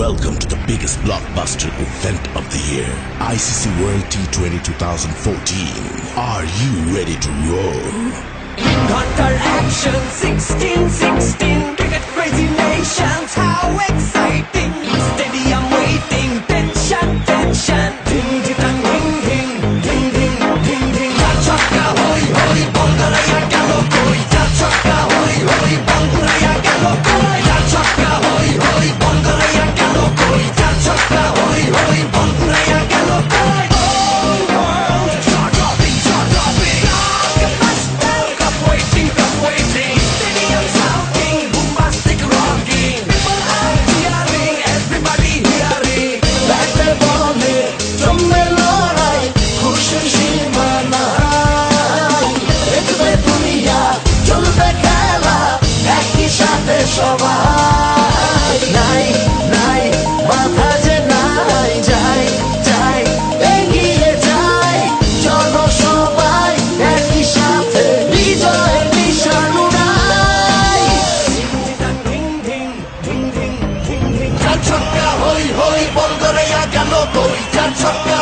Welcome to the biggest blockbuster event of the year, ICC World T20 2014. Are you ready to roll? Hunter action 16-16 cricket crazy nations, how exciting! Stadium waiting, tension, tension. Ding ding dang, ding ding ding ding ding ding. Chakka hoi hoi, Bolgaraya gelo koi. Chakka hoi hoi, Bolgaraya gelo koi. Chakka hoi hoi, Bolgaraya gelo koi. Chakka hoi hoi, Bolgaraya gelo koi. Whole world chart-topping, chart-topping. Cup waiting, cup waiting. Stadium shouting, bombastic rocking. People are cheering, everybody hearing. Batter bole, জমবে লড়াই, খুশির সীমা নাই। দেখবে দুনিয়া, চলবে খেলা, একই সাথে সবাই। নাই নাই বাধা যে নাই, যাই যাই এগিয়ে যাই। চলো সবাই একই সাথে, বিজয় নিশান উড়াই। চার ছক্কা হই হই, বল করে গেল কই। চার ছক্কা